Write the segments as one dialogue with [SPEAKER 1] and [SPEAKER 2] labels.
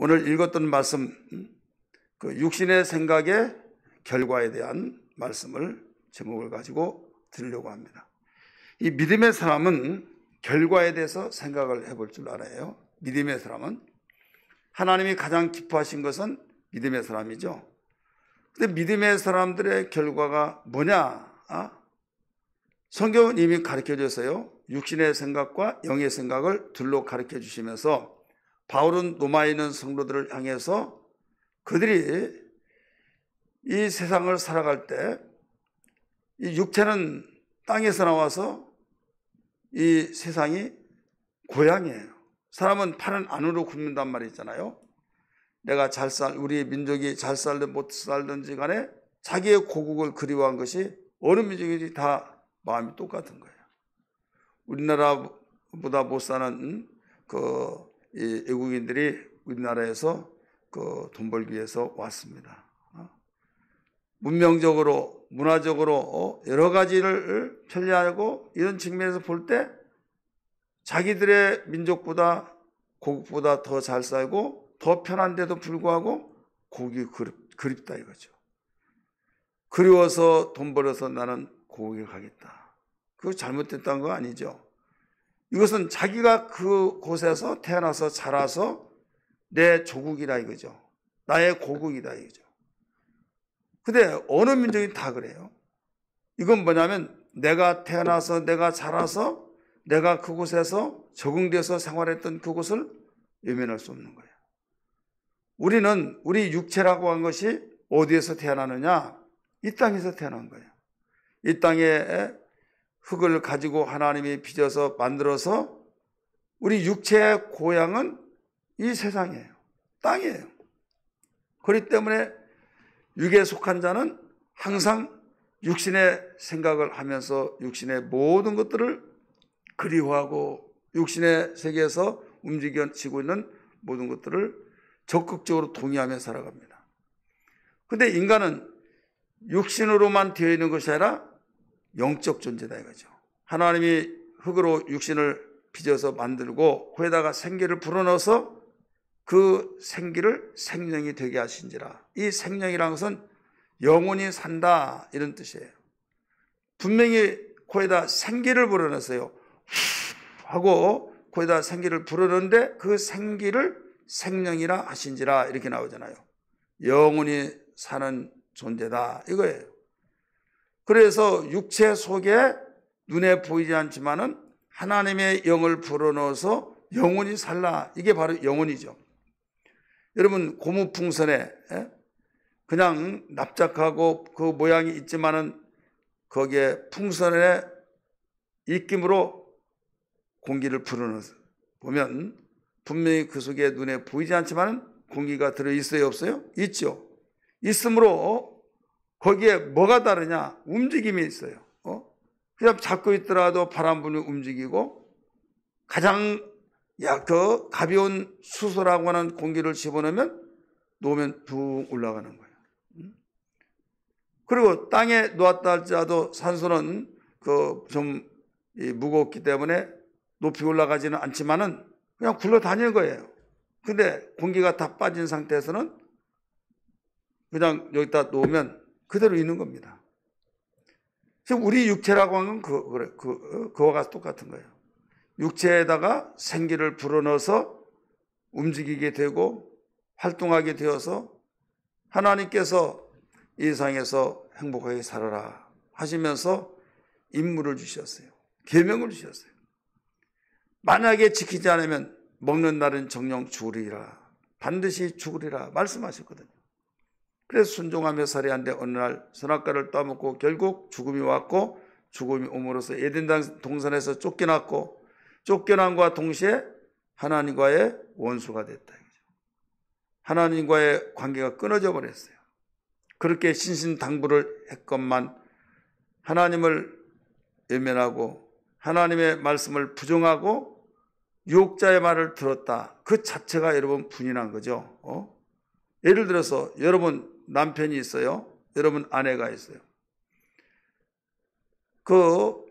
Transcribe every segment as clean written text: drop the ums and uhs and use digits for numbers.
[SPEAKER 1] 오늘 읽었던 말씀, 그 육신의 생각의 결과에 대한 말씀을 제목을 가지고 드리려고 합니다. 이 믿음의 사람은 결과에 대해서 생각을 해볼 줄 알아요. 믿음의 사람은 하나님이 가장 기뻐하신 것은 믿음의 사람이죠. 근데 믿음의 사람들의 결과가 뭐냐? 성경은 이미 가르쳐 줬어요. 육신의 생각과 영의 생각을 둘로 가르쳐 주시면서 바울은 로마에 있는 성도들을 향해서 그들이 이 세상을 살아갈 때 이 육체는 땅에서 나와서 이 세상이 고향이에요. 사람은 팔은 안으로 굽는단 말이 있잖아요. 내가 우리 민족이 잘 살든 못 살든지 간에 자기의 고국을 그리워한 것이 어느 민족이지 다 마음이 똑같은 거예요. 우리나라보다 못 사는 이 외국인들이 우리나라에서 돈 벌기 위해서 왔습니다. 문명적으로, 문화적으로 여러 가지를 편리하고 이런 측면에서 볼 때 자기들의 민족보다 고국보다 더 잘 살고 더 편한데도 불구하고 고국이 그립다 이거죠. 그리워서 돈 벌어서 나는 고국에 가겠다. 그거 잘못됐다는 거 아니죠. 이것은 자기가 그곳에서 태어나서 자라서 내 조국이다 이거죠. 나의 고국이다 이거죠. 근데 어느 민족이 다 그래요. 이건 뭐냐면 내가 태어나서 내가 자라서 내가 그곳에서 적응돼서 생활했던 그곳을 외면할 수 없는 거예요. 우리는 우리 육체라고 한 것이 어디에서 태어나느냐? 이 땅에서 태어난 거예요. 이 땅에 흙을 가지고 하나님이 빚어서 만들어서 우리 육체의 고향은 이 세상이에요. 땅이에요. 그렇기 때문에 육에 속한 자는 항상 육신의 생각을 하면서 육신의 모든 것들을 그리워하고 육신의 세계에서 움직여지고 있는 모든 것들을 적극적으로 동의하며 살아갑니다. 그런데 인간은 육신으로만 되어 있는 것이 아니라 영적 존재다 이거죠. 하나님이 흙으로 육신을 빚어서 만들고 거기다가 생기를 불어넣어서 그 생기를 생명이 되게 하신지라. 이 생명이라는 것은 영원히 산다 이런 뜻이에요. 분명히 거기다 생기를 불어넣었어요. 하고 거기다 생기를 불어넣는데 그 생기를 생명이라 하신지라 이렇게 나오잖아요. 영원히 사는 존재다 이거예요. 그래서 육체 속에 눈에 보이지 않지만은 하나님의 영을 불어넣어서 영원히 살라. 이게 바로 영혼이죠. 여러분 고무풍선에 그냥 납작하고 그 모양이 있지만은 거기에 풍선의 입김으로 공기를 불어넣어서 보면 분명히 그 속에 눈에 보이지 않지만은 공기가 들어있어요 없어요? 있죠. 있으므로 거기에 뭐가 다르냐? 움직임이 있어요. 그냥 잡고 있더라도 바람 불면 움직이고 가장 가벼운 수소라고 하는 공기를 집어넣으면 놓으면 둥 올라가는 거예요. 그리고 땅에 놓았다 할지라도 산소는 좀 무겁기 때문에 높이 올라가지는 않지만은 그냥 굴러다니는 거예요. 근데 공기가 다 빠진 상태에서는 그냥 여기다 놓으면 그대로 있는 겁니다. 지금 우리 육체라고 하는 건 그와 같이 똑같은 거예요. 육체에다가 생기를 불어넣어서 움직이게 되고 활동하게 되어서 하나님께서 이 세상에서 행복하게 살아라 하시면서 임무를 주셨어요. 계명을 주셨어요. 만약에 지키지 않으면 먹는 날은 정령 죽으리라. 반드시 죽으리라 말씀하셨거든요. 그래서 순종하며 살아야하는데 어느 날 선악과를 따먹고 결국 죽음이 왔고 죽음이 옴으로써 에덴 동산에서 쫓겨났고 쫓겨남과 동시에 하나님과의 원수가 됐다. 하나님과의 관계가 끊어져 버렸어요. 그렇게 신신당부를 했건만 하나님을 외면하고 하나님의 말씀을 부정하고 유혹자의 말을 들었다. 그 자체가 여러분 분이난 거죠. 예를 들어서 여러분 남편이 있어요. 여러분 아내가 있어요.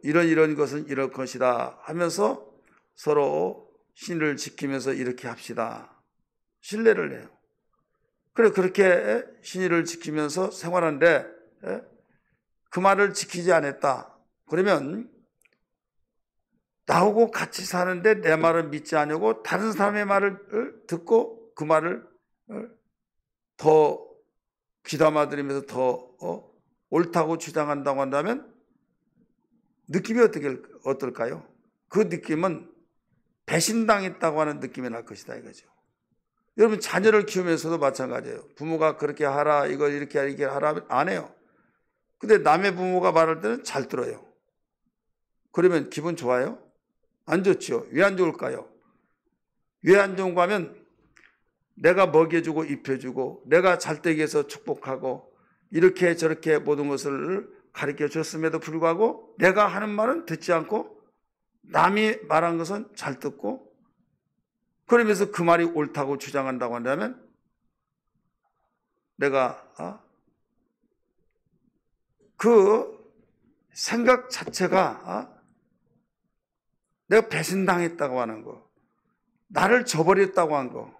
[SPEAKER 1] 이런 것은 이럴 것이다 하면서 서로 신을 지키면서 이렇게 합시다. 신뢰를 해요. 그래 그렇게 신의를 지키면서 생활하는데 그 말을 지키지 않았다. 그러면 나하고 같이 사는데 내 말을 믿지 않고 다른 사람의 말을 듣고 그 말을 더 귀담아 들으면서 더 옳다고 주장한다고 한다면 느낌이 어떨까요? 그 느낌은 배신당했다고 하는 느낌이 날 것이다 이거죠. 여러분 자녀를 키우면서도 마찬가지예요. 부모가 그렇게 하라 이걸 이렇게 하라 안 해요. 근데 남의 부모가 말할 때는 잘 들어요. 그러면 기분 좋아요? 안 좋죠. 왜 안 좋을까요? 왜 안 좋은가 하면 내가 먹여주고 입혀주고 내가 잘되게 해서 축복하고 이렇게 저렇게 모든 것을 가르쳐 줬음에도 불구하고 내가 하는 말은 듣지 않고 남이 말한 것은 잘 듣고 그러면서 그 말이 옳다고 주장한다고 한다면 내가 그 생각 자체가 내가 배신당했다고 하는 거, 나를 저버렸다고 한 거,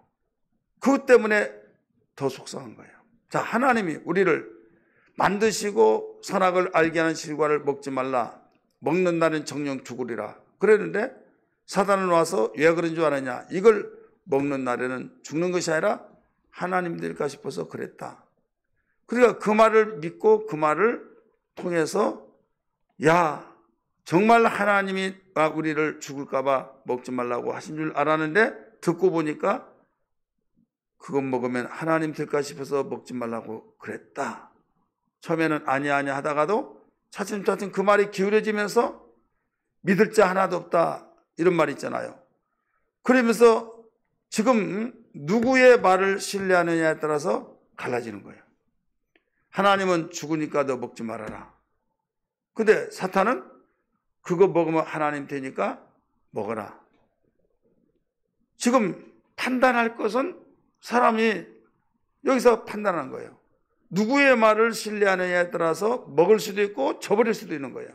[SPEAKER 1] 그것 때문에 더 속상한 거예요. 자, 하나님이 우리를 만드시고 선악을 알게 하는 실과를 먹지 말라. 먹는 날은 정령 죽으리라. 그랬는데 사단은 와서 왜 그런 줄 아느냐. 이걸 먹는 날에는 죽는 것이 아니라 하나님 될까 싶어서 그랬다. 그러니까 그 말을 믿고 그 말을 통해서 야 정말 하나님이 우리를 죽을까 봐 먹지 말라고 하신 줄 알았는데 듣고 보니까 그것 먹으면 하나님 될까 싶어서 먹지 말라고 그랬다. 처음에는 아니야 하다가도 차츰차츰 그 말이 기울여지면서 믿을 자 하나도 없다 이런 말 있잖아요. 그러면서 지금 누구의 말을 신뢰하느냐에 따라서 갈라지는 거예요. 하나님은 죽으니까 너 먹지 말아라. 근데 사탄은 그거 먹으면 하나님 되니까 먹어라. 지금 판단할 것은 사람이 여기서 판단하는 거예요. 누구의 말을 신뢰하느냐에 따라서 먹을 수도 있고 저버릴 수도 있는 거예요.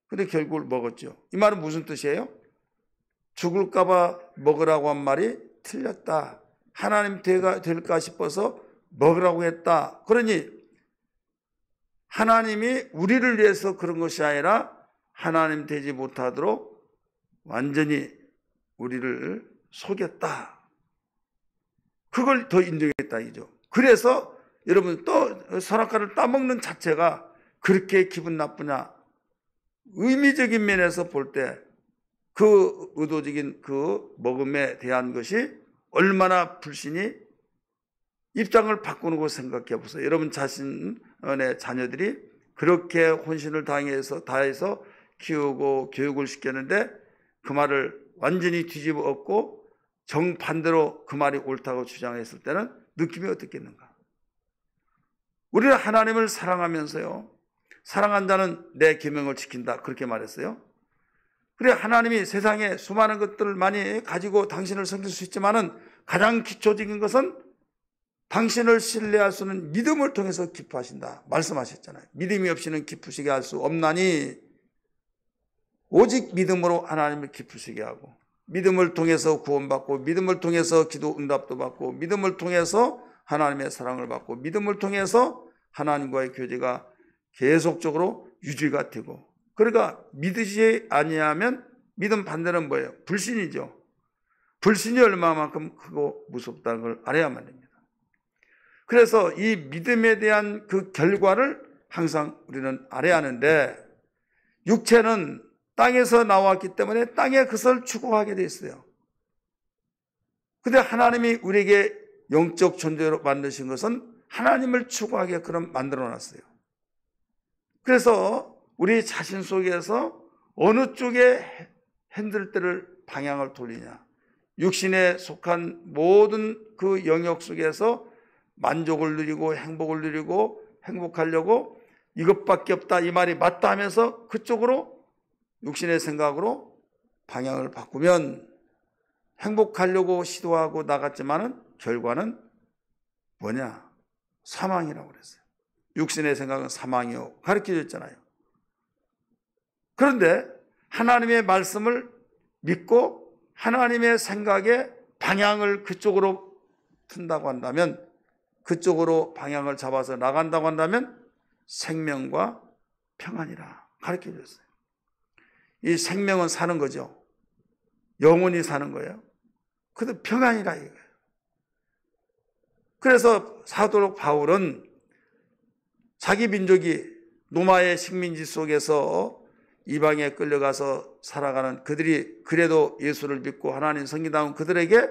[SPEAKER 1] 근데 결국 먹었죠. 이 말은 무슨 뜻이에요? 죽을까 봐 먹으라고 한 말이 틀렸다. 하나님 될까 싶어서 먹으라고 했다. 그러니 하나님이 우리를 위해서 그런 것이 아니라 하나님 되지 못하도록 완전히 우리를 속였다. 그걸 더 인정했다 이죠. 그래서 여러분 또 선악과를 따먹는 자체가 그렇게 기분 나쁘냐. 의미적인 면에서 볼 때 그 의도적인 그 먹음에 대한 것이 얼마나 불신이 입장을 바꾸는 걸 생각해 보세요. 여러분 자신의 자녀들이 그렇게 혼신을 다해서 키우고 교육을 시켰는데 그 말을 완전히 뒤집어 엎고 정반대로 그 말이 옳다고 주장했을 때는 느낌이 어떻겠는가? 우리는 하나님을 사랑하면서요. 사랑한 자는 내 계명을 지킨다. 그렇게 말했어요. 그래 하나님이 세상에 수많은 것들을 많이 가지고 당신을 섬길 수 있지만은 가장 기초적인 것은 당신을 신뢰할 수 있는 믿음을 통해서 기뻐하신다. 말씀하셨잖아요. 믿음이 없이는 기쁘시게 할 수 없나니 오직 믿음으로 하나님을 기쁘시게 하고 믿음을 통해서 구원받고 믿음을 통해서 기도 응답도 받고 믿음을 통해서 하나님의 사랑을 받고 믿음을 통해서 하나님과의 교제가 계속적으로 유지가 되고 그러니까 믿으시 아니하면 믿음 반대는 뭐예요? 불신이죠. 불신이 얼마만큼 크고 무섭다는 걸 알아야만 됩니다. 그래서 이 믿음에 대한 그 결과를 항상 우리는 알아야 하는데 육체는 땅에서 나왔기 때문에 땅의 것을 추구하게 돼 있어요. 그런데 하나님이 우리에게 영적 존재로 만드신 것은 하나님을 추구하게 그럼 만들어 놨어요. 그래서 우리 자신 속에서 어느 쪽에 핸들대를 방향을 돌리냐. 육신에 속한 모든 그 영역 속에서 만족을 누리고 행복을 누리고 행복하려고 이것밖에 없다 이 말이 맞다 하면서 그쪽으로 육신의 생각으로 방향을 바꾸면 행복하려고 시도하고 나갔지만은 결과는 뭐냐? 사망이라고 그랬어요. 육신의 생각은 사망이요. 가르쳐 줬잖아요. 그런데 하나님의 말씀을 믿고 하나님의 생각에 방향을 그쪽으로 튼다고 한다면, 그쪽으로 방향을 잡아서 나간다고 한다면 생명과 평안이라 가르쳐 줬어요. 이 생명은 사는 거죠. 영원히 사는 거예요. 그래도 평안이라 이거예요. 그래서 사도 바울은 자기 민족이 노마의 식민지 속에서 이방에 끌려가서 살아가는 그들이 그래도 예수를 믿고 하나님 섬기다운 그들에게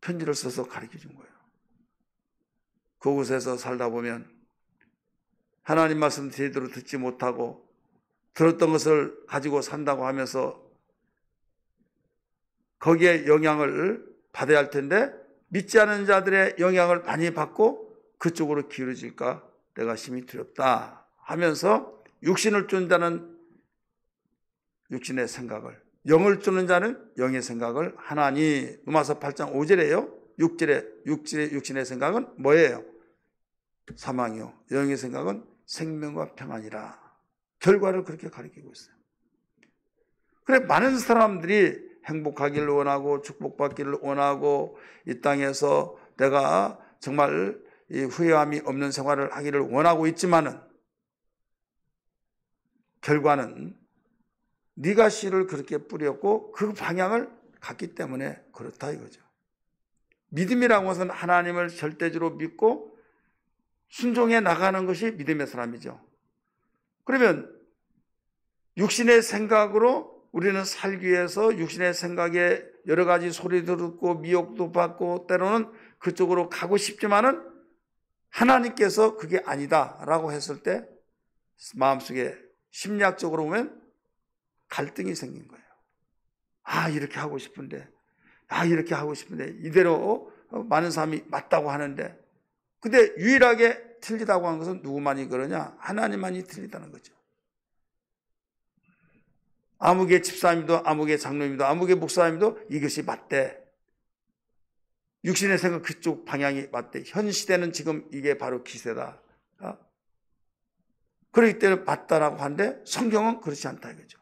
[SPEAKER 1] 편지를 써서 가르쳐 준 거예요. 그곳에서 살다 보면 하나님 말씀 제대로 듣지 못하고 들었던 것을 가지고 산다고 하면서 거기에 영향을 받아야 할 텐데 믿지 않은 자들의 영향을 많이 받고 그쪽으로 기울어질까 내가 심히 두렵다 하면서 육신을 쫓는 자는 육신의 생각을, 영을 쫓는 자는 영의 생각을 하나니. 로마서 8장 5절에요. 6절에 육신의 생각은 뭐예요? 사망이요. 영의 생각은 생명과 평안이라. 결과를 그렇게 가리키고 있어요. 그래, 많은 사람들이 행복하기를 원하고 축복받기를 원하고 이 땅에서 내가 정말 이 후회함이 없는 생활을 하기를 원하고 있지만은 결과는 네가 씨를 그렇게 뿌렸고 그 방향을 갔기 때문에 그렇다 이거죠. 믿음이라는 것은 하나님을 절대적으로 믿고 순종해 나가는 것이 믿음의 사람이죠. 그러면 육신의 생각으로 우리는 살기 위해서 육신의 생각에 여러 가지 소리도 듣고 미혹도 받고 때로는 그쪽으로 가고 싶지만은 하나님께서 그게 아니다라고 했을 때 마음속에 심리학적으로 보면 갈등이 생긴 거예요. 아, 이렇게 하고 싶은데, 이렇게 하고 싶은데, 이대로 많은 사람이 맞다고 하는데, 근데 유일하게 틀리다고 하는 것은 누구만이 그러냐? 하나님만이 틀리다는 거죠. 아무개 집사님도, 아무개 장로님도, 아무개 목사님도 이것이 맞대. 육신의 생각 그쪽 방향이 맞대. 현 시대는 지금 이게 바로 기세다. 그렇기 때문에 맞다라고 하는데 성경은 그렇지 않다 이거죠.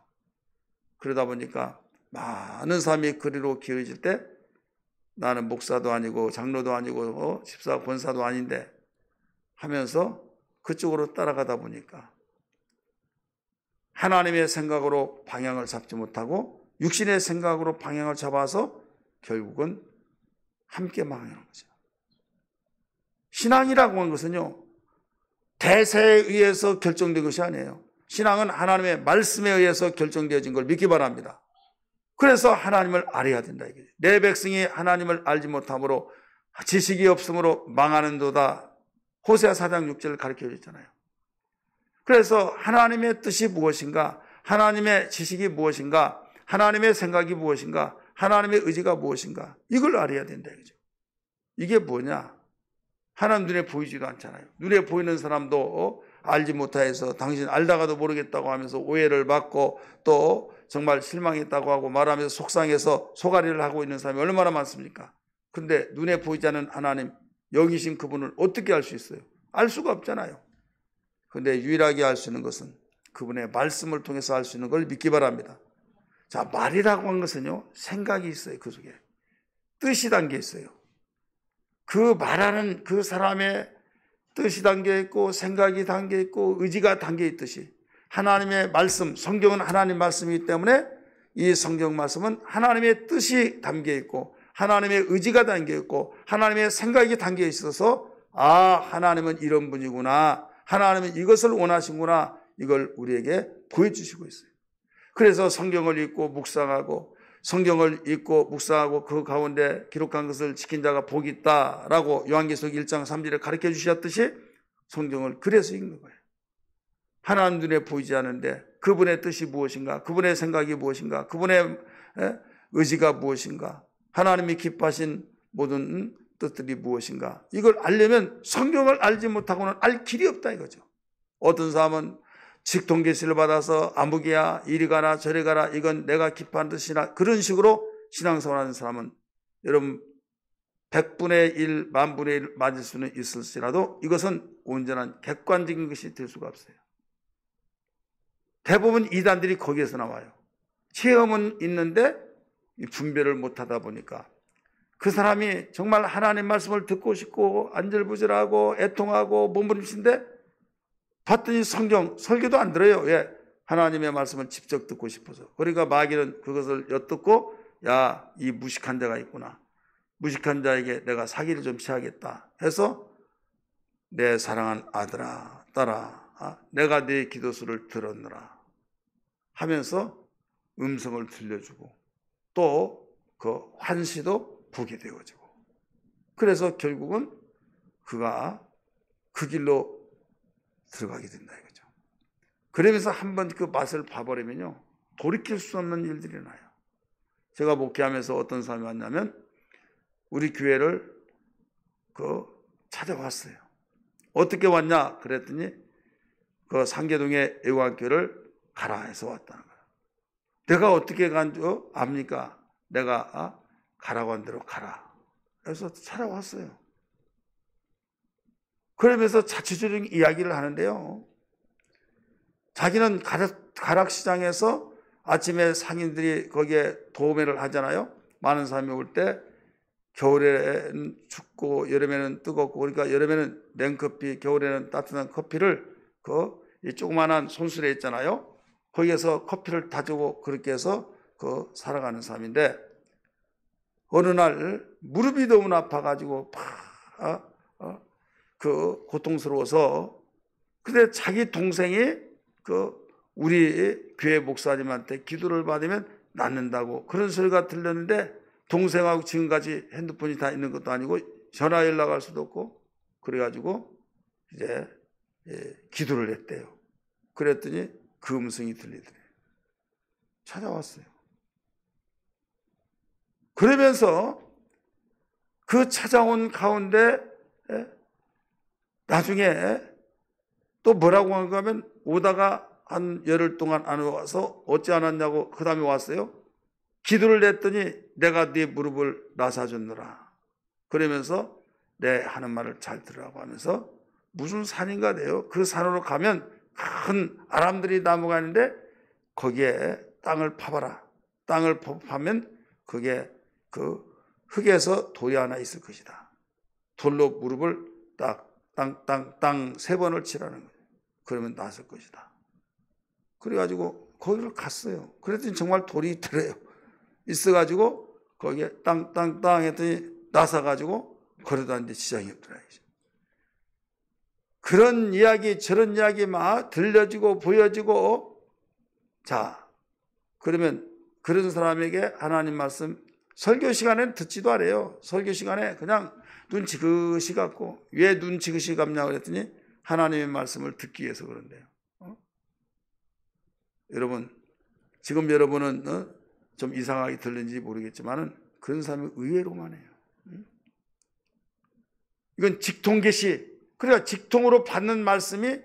[SPEAKER 1] 그러다 보니까 많은 사람이 그리로 기울어질 때 나는 목사도 아니고 장로도 아니고 집사 권사도 아닌데 하면서 그쪽으로 따라가다 보니까 하나님의 생각으로 방향을 잡지 못하고 육신의 생각으로 방향을 잡아서 결국은 함께 망하는 거죠. 신앙이라고 하는 것은요, 대세에 의해서 결정된 것이 아니에요. 신앙은 하나님의 말씀에 의해서 결정되어진 걸 믿기 바랍니다. 그래서 하나님을 알아야 된다 이거죠. 내 백성이 하나님을 알지 못함으로 지식이 없으므로 망하는도다. 호세아 4장 6절을 가르쳐 줬잖아요. 그래서 하나님의 뜻이 무엇인가, 하나님의 지식이 무엇인가, 하나님의 생각이 무엇인가, 하나님의 의지가 무엇인가, 이걸 알아야 된다 이거죠. 이게 뭐냐? 하나님 눈에 보이지도 않잖아요. 눈에 보이는 사람도 알지 못해서 당신 알다가도 모르겠다고 하면서 오해를 받고 또 정말 실망했다고 하고 말하면서 속상해서 소가리를 하고 있는 사람이 얼마나 많습니까? 그런데 눈에 보이지 않는 하나님, 영이신 그분을 어떻게 알 수 있어요? 알 수가 없잖아요. 그런데 유일하게 알 수 있는 것은 그분의 말씀을 통해서 알 수 있는 걸 믿기 바랍니다. 자, 말이라고 한 것은요, 생각이 있어요. 그 속에 뜻이 담겨 있어요. 그 말하는 그 사람의 뜻이 담겨 있고 생각이 담겨 있고 의지가 담겨 있듯이 하나님의 말씀, 성경은 하나님 말씀이기 때문에 이 성경 말씀은 하나님의 뜻이 담겨 있고 하나님의 의지가 담겨 있고 하나님의 생각이 담겨 있어서 하나님은 이런 분이구나, 하나님은 이것을 원하시구나, 이걸 우리에게 보여주시고 있어요. 그래서 성경을 읽고 묵상하고 성경을 읽고 묵상하고 그 가운데 기록한 것을 지킨 자가 복이 있다라고 요한계시록 1장 3절에 가르쳐 주셨듯이 성경을 그래서 읽는 거예요. 하나님 눈에 보이지 않는데 그분의 뜻이 무엇인가, 그분의 생각이 무엇인가, 그분의 의지가 무엇인가, 하나님이 기뻐하신 모든 뜻들이 무엇인가, 이걸 알려면 성경을 알지 못하고는 알 길이 없다 이거죠. 어떤 사람은 직통계시를 받아서 아무개야 이리 가라 저리 가라, 이건 내가 기뻐하는 뜻이나, 그런 식으로 신앙생활하는 사람은 여러분 100분의 1, 10,000분의 1 맞을 수는 있을지라도 이것은 온전한 객관적인 것이 될 수가 없어요. 대부분 이단들이 거기에서 나와요. 체험은 있는데 분별을 못하다 보니까 그 사람이 정말 하나님 말씀을 듣고 싶고 안절부절하고 애통하고 몸부림친데 봤더니 성경 설교도 안 들어요. 왜? 하나님의 말씀을 직접 듣고 싶어서. 그러니까 마귀는 그것을 엿듣고 야, 이 무식한 자가 있구나. 무식한 자에게 내가 사기를 좀 취하겠다 해서 내 사랑한 아들아, 딸아, 내가 네 기도수를 들었노라 하면서 음성을 들려주고 또 그 환시도 보게 되어지고, 그래서 결국은 그가 그 길로 들어가게 된다 이거죠. 그러면서 한번 그 맛을 봐버리면요, 돌이킬 수 없는 일들이 나요. 제가 목회하면서 어떤 사람이 왔냐면 우리 교회를 찾아왔어요. 어떻게 왔냐 그랬더니 그 상계동의 애국학교를 가라 해서 왔다는 거예요. 내가 어떻게 간 줄 압니까? 내가 가라고 한 대로 가라. 그래서 찾아왔어요. 그러면서 자초지종 이야기를 하는데요, 자기는 가락시장에서 아침에 상인들이 거기에 도매를 하잖아요. 많은 사람이 올 때 겨울에는 춥고 여름에는 뜨겁고, 그러니까 여름에는 냉커피, 겨울에는 따뜻한 커피를 이 조그만한 손수레 있잖아요. 거기에서 커피를 타주고 그렇게 해서 살아가는 사람인데, 어느 날 무릎이 너무 아파가지고 고통스러워서, 근데 자기 동생이 우리 교회 목사님한테 기도를 받으면 낫는다고 그런 소리가 들렸는데, 동생하고 지금까지 핸드폰이 다 있는 것도 아니고 전화 연락할 수도 없고, 그래가지고 이제 기도를 했대요. 그랬더니 그 음성이 들리더래요. 찾아왔어요. 그러면서 그 찾아온 가운데 나중에 또 뭐라고 하는가 하면, 오다가 한 열흘 동안 안 와서 어찌 안 왔냐고 그 다음에 왔어요. 기도를 했더니 내가 네 무릎을 나사줬노라. 그러면서 내 하는 말을 잘 들으라고 하면서, 무슨 산인가 돼요. 그 산으로 가면 큰 아람들이 나무가 있는데 거기에 땅을 파봐라. 땅을 파면 그게 그 흙에서 돌이 하나 있을 것이다. 돌로 무릎을 땅 3번을 치라는 거예요. 그러면 낫을 것이다. 그래가지고 거기를 갔어요. 그랬더니 정말 돌이 있더래요. 있어가지고 거기에 땅 했더니 나사가지고 걸어다니는데 지장이 없더라. 그런 이야기 저런 이야기 막 들려지고 보여지고, 자, 그러면 그런 사람에게 하나님 말씀 설교 시간에는 듣지도 않아요. 설교 시간에 그냥 눈 지그시 감고, 왜 눈 지그시 감냐고 그랬더니 하나님의 말씀을 듣기 위해서 그런데요. 여러분, 지금 여러분은 좀 이상하게 들리는지 모르겠지만은 그런 사람이 의외로 많아요. 이건 직통계시. 그러니까 직통으로 받는 말씀이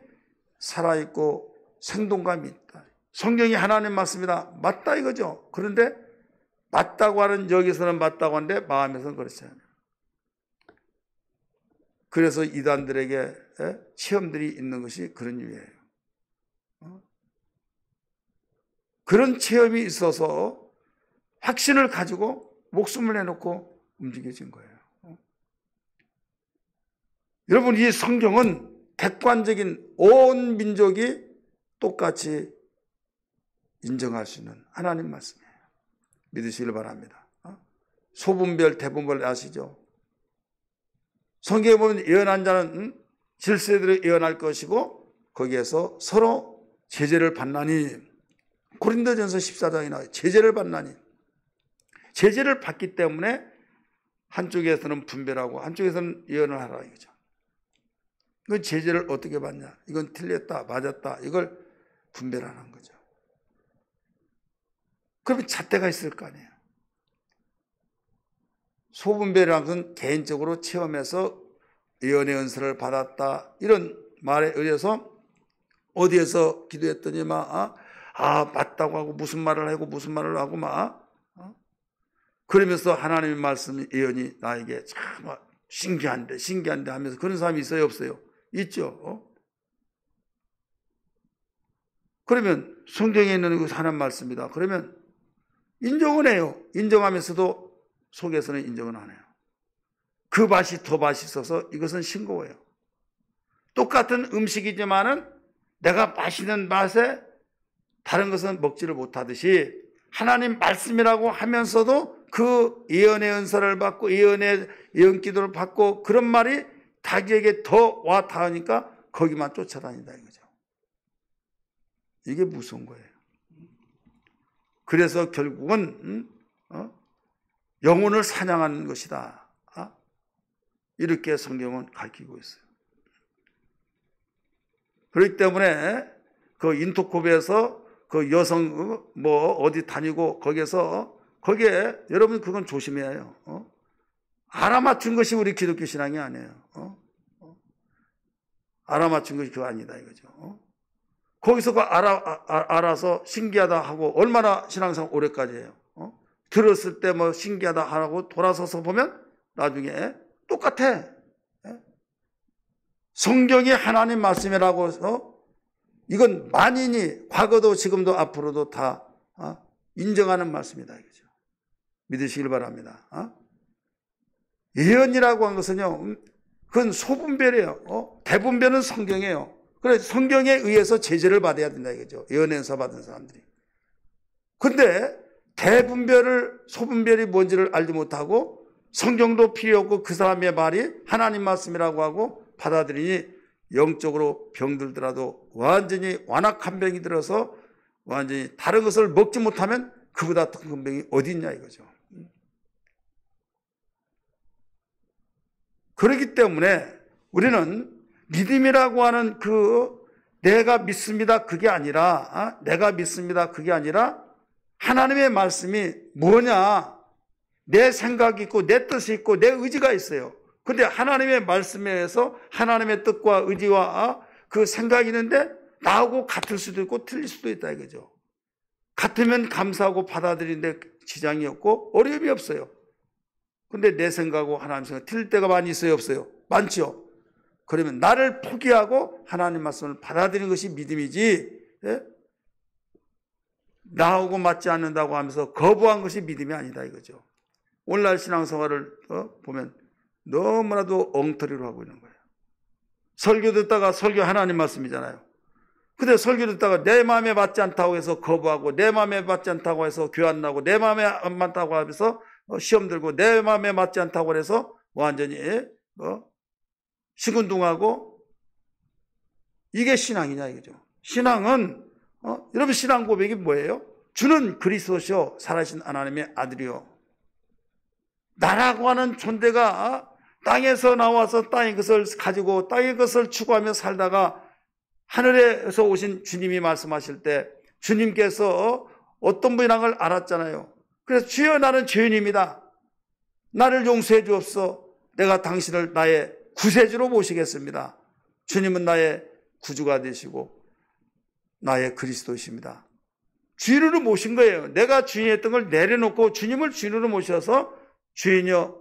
[SPEAKER 1] 살아있고 생동감이 있다. 성경이 하나님 말씀이다. 맞다 이거죠. 그런데 맞다고 하는, 여기서는 맞다고 하는데 마음에서는 그렇지 않아요. 그래서 이단들에게 체험들이 있는 것이 그런 이유예요. 그런 체험이 있어서 확신을 가지고 목숨을 내놓고 움직여진 거예요. 여러분, 이 성경은 객관적인 온 민족이 똑같이 인정할 수 있는 하나님 말씀이에요. 믿으시길 바랍니다. 소분별 대분별 아시죠? 성경에 보면 예언한 자는 질서대로 예언할 것이고 거기에서 서로 제재를 받나니, 고린도전서 14장에 나와요. 제재를 받나니. 제재를 받기 때문에 한쪽에서는 분별하고 한쪽에서는 예언을 하라 이거죠. 그 제재를 어떻게 받냐? 이건 틀렸다, 맞았다, 이걸 분별하는 거죠. 그러면 잣대가 있을 거 아니에요. 소분별이라는 것은 개인적으로 체험해서 예언의 은사를 받았다, 이런 말에 의해서 어디에서 기도했더니 맞다고 하고 무슨 말을 하고 무슨 말을 하고 그러면서 하나님의 말씀 예언이 나에게 참 신기한데 하면서 그런 사람이 있어요, 없어요? 있죠. 그러면 성경에 있는 그 하나님 말씀이다. 그러면 인정은 해요. 인정하면서도 속에서는 인정은 안 해요. 그 맛이 더 맛있어서 이것은 싱거워요. 똑같은 음식이지만은 내가 맛있는 맛에 다른 것은 먹지를 못하듯이 하나님 말씀이라고 하면서도 그 예언의 은사를 받고 예언의 예언기도를 받고 그런 말이 자기에게 더 와 닿으니까 거기만 쫓아다닌다 이거죠. 이게 무서운 거예요. 그래서 결국은 영혼을 사냥하는 것이다. 이렇게 성경은 가르치고 있어요. 그렇기 때문에 그 인터코베에서 그 여성 뭐 어디 다니고 거기에 여러분 그건 조심해야 해요. 알아맞춘 것이 우리 기독교 신앙이 아니에요. 알아맞춘 것이 그거 아니다 이거죠. 거기서 그 알아서 신기하다 하고 얼마나 신앙생활 오래까지 해요. 들었을 때 뭐 신기하다 하고 돌아서서 보면 나중에 똑같아. 성경이 하나님 말씀이라고 해서 이건 만인이 과거도 지금도 앞으로도 다 인정하는 말씀이다 이거죠. 믿으시길 바랍니다. 예언이라고 한 것은요, 그건 소분별이에요. 대분별은 성경이에요. 그래서 성경에 의해서 제재를 받아야 된다 이거죠. 예언의 은사 받은 사람들이. 근데 대분별을 소분별이 뭔지를 알지 못하고 성경도 필요 없고 그 사람의 말이 하나님 말씀이라고 하고 받아들이니 영적으로 병들더라도 완전히 완악한 병이 들어서 완전히 다른 것을 먹지 못하면 그보다 더 큰 병이 어디 있냐 이거죠. 그렇기 때문에 우리는 믿음이라고 하는 내가 믿습니다 그게 아니라 내가 믿습니다 그게 아니라 하나님의 말씀이 뭐냐, 내 생각이 있고 내 뜻이 있고 내 의지가 있어요. 근데 하나님의 말씀에 의해서 하나님의 뜻과 의지와 그 생각이 있는데 나하고 같을 수도 있고 틀릴 수도 있다 이거죠. 같으면 감사하고 받아들이는데 지장이 없고 어려움이 없어요. 근데 내 생각하고 하나님 생각 틀릴 때가 많이 있어요 없어요? 많죠. 그러면 나를 포기하고 하나님 말씀을 받아들이는 것이 믿음이지, 예? 나하고 맞지 않는다고 하면서 거부한 것이 믿음이 아니다 이거죠. 오늘날 신앙생활을 보면 너무나도 엉터리로 하고 있는 거예요. 설교 듣다가 설교 하나님 말씀이잖아요. 근데 설교 듣다가 내 마음에 맞지 않다고 해서 거부하고 내 마음에 맞지 않다고 해서 교회 안 나고 내 마음에 안 맞다고 하면서 시험 들고 내 마음에 맞지 않다고 해서 완전히 시군둥하고 이게 신앙이냐 이거죠. 신앙은 여러분 신앙 고백이 뭐예요? 주는 그리스도시요 살아신 하나님의 아들이요. 나라고 하는 존재가 땅에서 나와서 땅의 것을 가지고 땅의 것을 추구하며 살다가 하늘에서 오신 주님이 말씀하실 때 주님께서 어떤 분이란 걸 알았잖아요. 그래서 주여 나는 죄인입니다. 나를 용서해 주옵소서. 내가 당신을 나의 구세주로 모시겠습니다. 주님은 나의 구주가 되시고 나의 그리스도이십니다. 주인으로 모신 거예요. 내가 주인이었던 걸 내려놓고 주님을 주인으로 모셔서 주인이여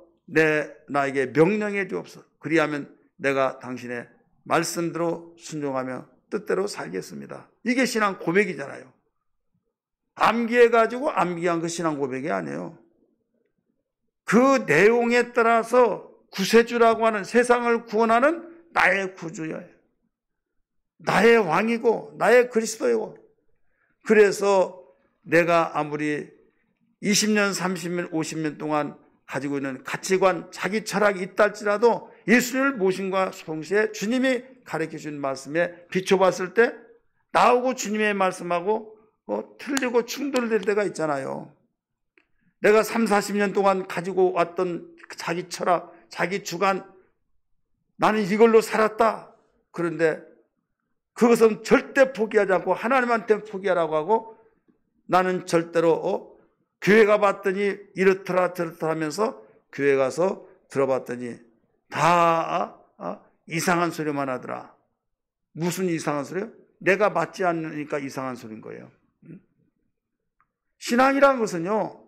[SPEAKER 1] 나에게 명령해 주옵소서. 그리하면 내가 당신의 말씀대로 순종하며 뜻대로 살겠습니다. 이게 신앙 고백이잖아요. 암기해가지고 암기한 그 신앙 고백이 아니에요. 그 내용에 따라서 구세주라고 하는 세상을 구원하는 나의 구주예요. 나의 왕이고 나의 그리스도이고. 그래서 내가 아무리 20년, 30년, 50년 동안 가지고 있는 가치관, 자기 철학이 있다 할지라도 예수님을 모신과 동시에 주님이 가르쳐준 말씀에 비춰봤을 때 나하고 주님의 말씀하고 틀리고 충돌될 때가 있잖아요. 내가 30, 40년 동안 가지고 왔던 자기 철학, 자기 주관, 나는 이걸로 살았다. 그런데 그것은 절대 포기하지 않고 하나님한테 포기하라고 하고 나는 절대로 교회 가봤더니 이렇더라 저렇더라 하면서 교회 가서 들어봤더니 다 이상한 소리만 하더라. 무슨 이상한 소리요? 내가 맞지 않으니까 이상한 소리인 거예요. 신앙이라는 것은요,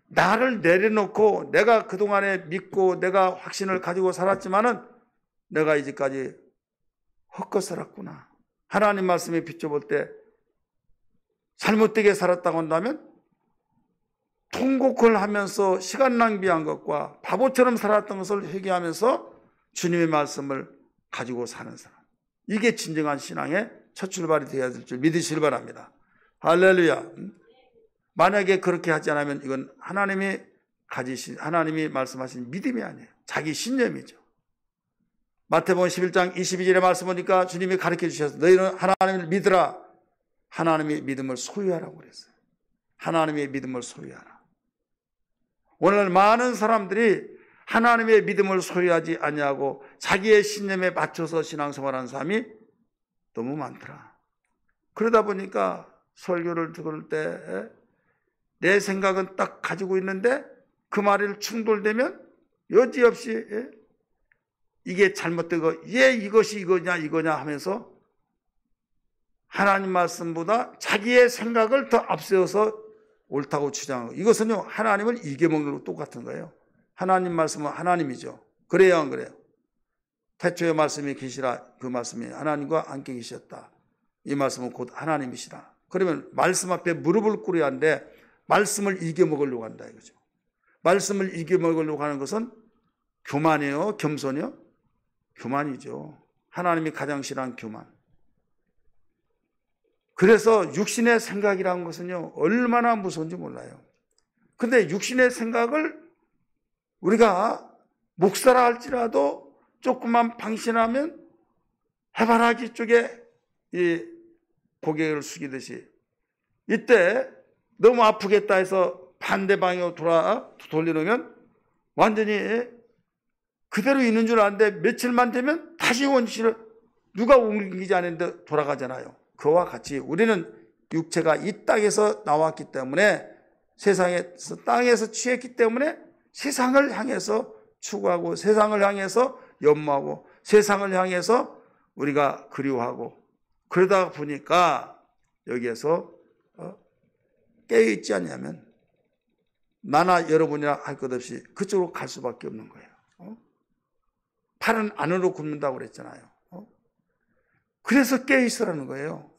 [SPEAKER 1] 나를 내려놓고 내가 그동안에 믿고 내가 확신을 가지고 살았지만은 내가 이제까지 헛것 살았구나. 하나님 말씀에 비춰볼 때 잘못되게 살았다고 한다면 통곡을 하면서 시간 낭비한 것과 바보처럼 살았던 것을 회개하면서 주님의 말씀을 가지고 사는 사람, 이게 진정한 신앙의 첫 출발이 되어야 될 줄 믿으시길 바랍니다. 할렐루야. 만약에 그렇게 하지 않으면 이건 하나님이 말씀하신 믿음이 아니에요. 자기 신념이죠. 마태복음 11장 22절의 말씀 보니까 주님이 가르쳐 주셔서 너희는 하나님을 믿으라. 하나님의 믿음을 소유하라고 그랬어요. 하나님의 믿음을 소유하라. 오늘 많은 사람들이 하나님의 믿음을 소유하지 아니하고 자기의 신념에 맞춰서 신앙생활하는 사람이 너무 많더라. 그러다 보니까 설교를 들을 때 내 생각은 딱 가지고 있는데 그 말이 충돌되면 여지없이 이게 잘못되고 이것이 이거냐 하면서 하나님 말씀보다 자기의 생각을 더 앞세워서 옳다고 주장하고, 이것은요 하나님을 이겨먹는 거 똑같은 거예요. 하나님 말씀은 하나님이죠. 그래요 안 그래요? 태초의 말씀이 계시라, 그 말씀이 하나님과 함께 계셨다. 이 말씀은 곧 하나님이시라. 그러면 말씀 앞에 무릎을 꿇어야 하는데 말씀을 이겨먹으려고 한다 이거죠. 말씀을 이겨먹으려고 하는 것은 교만이에요? 겸손이요? 교만이죠. 하나님이 가장 싫어하는 교만. 그래서 육신의 생각이라는 것은요 얼마나 무서운지 몰라요. 근데 육신의 생각을 우리가 목사라 할지라도 조금만 방심하면 해바라기 쪽에 이 고개를 숙이듯이, 이때 너무 아프겠다 해서 반대 방향으로 돌려놓으면 완전히 그대로 있는 줄 아는데 며칠만 되면 다시 원시를 누가 옮기지 않는데 돌아가잖아요. 그와 같이 우리는 육체가 이 땅에서 나왔기 때문에, 세상에서 땅에서 취했기 때문에 세상을 향해서 추구하고 세상을 향해서 연모하고 세상을 향해서 우리가 그리워하고, 그러다 보니까 여기에서 깨어있지 않냐면 나나 여러분이나 할 것 없이 그쪽으로 갈 수밖에 없는 거예요. 팔은 안으로 굽는다고 그랬잖아요. 그래서 깨어있으라는 거예요.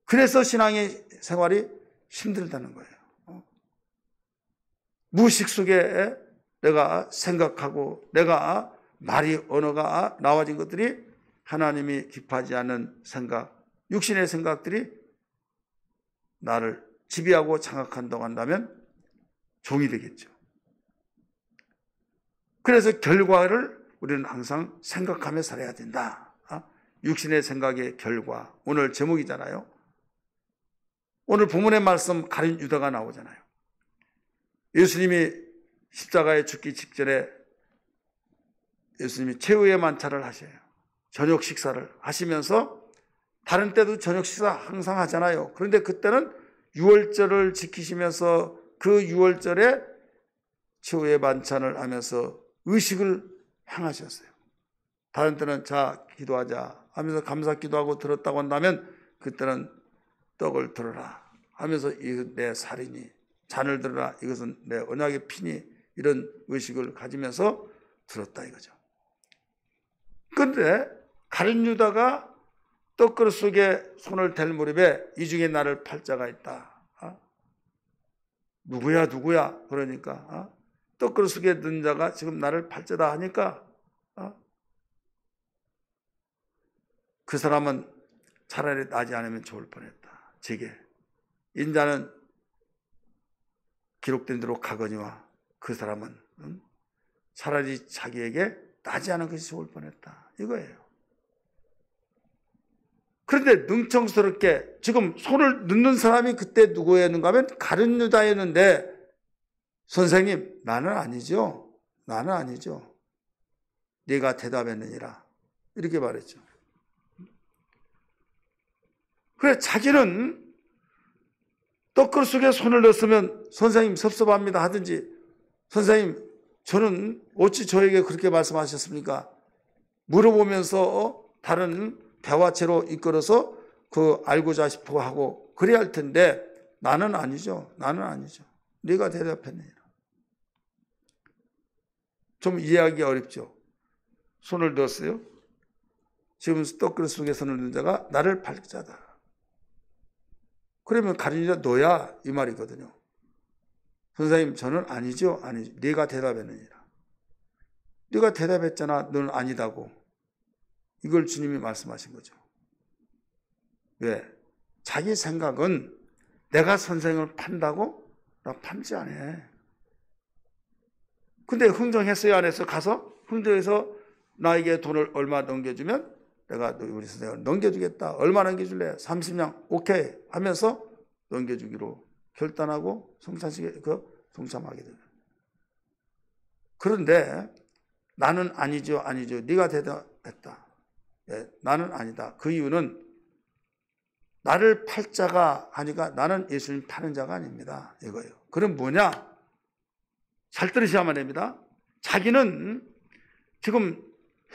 [SPEAKER 1] 그래서 신앙의 생활이 힘들다는 거예요. 무의식 속에 내가 생각하고 내가 언어가 나와진 것들이 하나님이 기뻐하지 않는 생각, 육신의 생각들이 나를 지배하고 장악한다고 한다면 종이 되겠죠. 그래서 결과를 우리는 항상 생각하며 살아야 된다. 육신의 생각의 결과. 오늘 제목이잖아요. 오늘 본문의 말씀 가룟 유다가 나오잖아요. 예수님이 십자가에 죽기 직전에 예수님이 최후의 만찬을 하셔요. 저녁 식사를 하시면서, 다른 때도 저녁 식사 항상 하잖아요. 그런데 그때는 유월절을 지키시면서 그 유월절에 최후의 만찬을 하면서 의식을 향하셨어요. 다른 때는 자 기도하자 하면서 감사 기도하고 들었다고 한다면 그때는 떡을 들어라 하면서 이것은 내 살이니, 잔을 들어라 이것은 내 언약의 피니, 이런 의식을 가지면서 들었다 이거죠. 그런데 가룟 유다가 떡그릇 속에 손을 댈 무렵에 이 중에 나를 팔자가 있다. 누구야 그러니까 떡그릇 속에 넣은 자가 지금 나를 팔자다 하니까 그 사람은 차라리 나지 않으면 좋을 뻔했다. 제게 인자는 기록된 대로 가거니와 그 사람은 차라리 자기에게 나지 않은 것이 좋을 뻔했다 이거예요. 그런데 능청스럽게 지금 손을 넣는 사람이 그때 누구였는가 하면 가룟 유다였는데, 선생님 나는 아니죠. 네가 대답했느니라 이렇게 말했죠. 그래, 자기는 떡그릇 속에 손을 넣었으면 선생님 섭섭합니다 하든지, 선생님 저는 어찌 저에게 그렇게 말씀하셨습니까? 물어보면서 다른 대화체로 이끌어서 그 알고자 싶어 하고 그래야 할 텐데, 나는 아니죠. 네가 대답했느니라. 좀 이해하기 어렵죠. 손을 넣었어요. 지금 떡그릇 속에 손을 넣은 자가 나를 팔자다. 그러면 가룟 유다 너야 이 말이거든요. 선생님, 저는 아니죠. 아니죠. 네가 대답했느니라. 네가 대답했잖아. 너는 아니다고. 이걸 주님이 말씀하신 거죠. 왜? 자기 생각은 내가 선생을 판다고? 나 판지 않아. 근데 흥정했어요, 안 했어? 가서 흥정해서 나에게 돈을 얼마 넘겨주면 내가 우리 선생을 넘겨주겠다. 얼마 넘겨줄래? 30냥 오케이 하면서 넘겨주기로 결단하고 송참하게 돼요. 그런데 나는 아니죠. 네가 대답했다. 네, 나는 아니다. 그 이유는 나를 팔 자가 하니까 나는 예수님 파는 자가 아닙니다. 이거예요. 그럼 뭐냐? 잘 들으셔야만 됩니다. 자기는 지금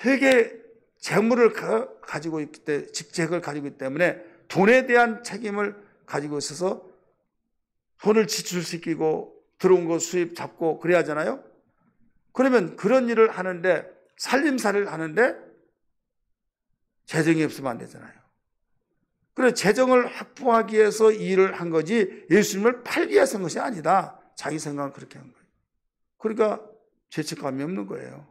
[SPEAKER 1] 회계 재물을 가지고 있기 때문에, 직책을 가지고 있기 때문에 돈에 대한 책임을 가지고 있어서 돈을 지출시키고 들어온 거 수입 잡고 그래야 하잖아요. 그러면 그런 일을 하는데, 살림살이를 하는데 재정이 없으면 안 되잖아요. 그래서 재정을 확보하기 위해서 이 일을 한 거지 예수님을 팔기 위해서 한 것이 아니다. 자기 생각은 그렇게 한 거예요. 그러니까 죄책감이 없는 거예요.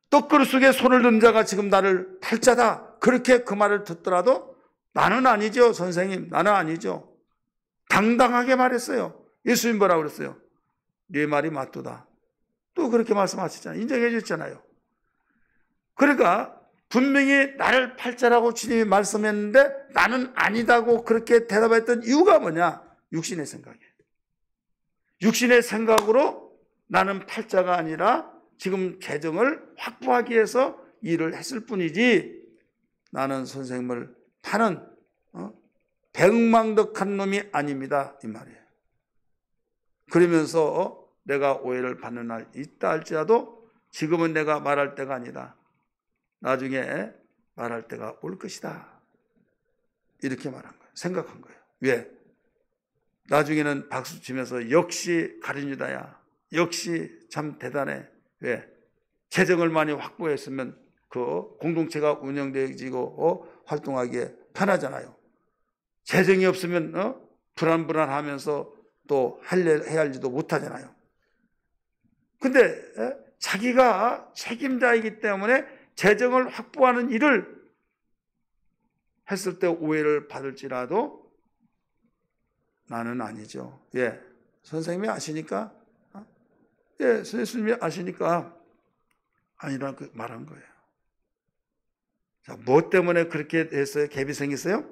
[SPEAKER 1] 떡그릇 속에 손을 넣은 자가 지금 나를 팔 자다. 그렇게 그 말을 듣더라도 나는 아니죠. 선생님, 나는 아니죠. 당당하게 말했어요. 예수님 뭐라고 그랬어요? 네 말이 맞도다. 또 그렇게 말씀하셨잖아요. 인정해 주셨잖아요. 그러니까 분명히 나를 팔 자라고 주님이 말씀했는데 나는 아니다고 그렇게 대답했던 이유가 뭐냐? 육신의 생각이에요. 육신의 생각으로 나는 팔 자가 아니라 지금 재정을 확보하기 위해서 일을 했을 뿐이지 나는 선생님을 파는 백망덕한 놈이 아닙니다. 이 말이에요. 그러면서 내가 오해를 받는 날 있다 할지라도 지금은 내가 말할 때가 아니다. 나중에 말할 때가 올 것이다. 이렇게 말한 거예요. 생각한 거예요. 왜? 나중에는 박수 치면서 역시 가룟유다야. 역시 참 대단해. 왜? 재정을 많이 확보했으면 그 공동체가 운영되어지고 활동하기에 편하잖아요. 재정이 없으면 불안하면서 또 해야 할지도 못하잖아요. 근데 자기가 책임자이기 때문에 재정을 확보하는 일을 했을 때 오해를 받을지라도 나는 아니죠. 예, 선생님이 아시니까, 예, 선생님이 아시니까 아니라고 말한 거예요. 자, 뭐 때문에 그렇게 했어요? 갭이 생겼어요?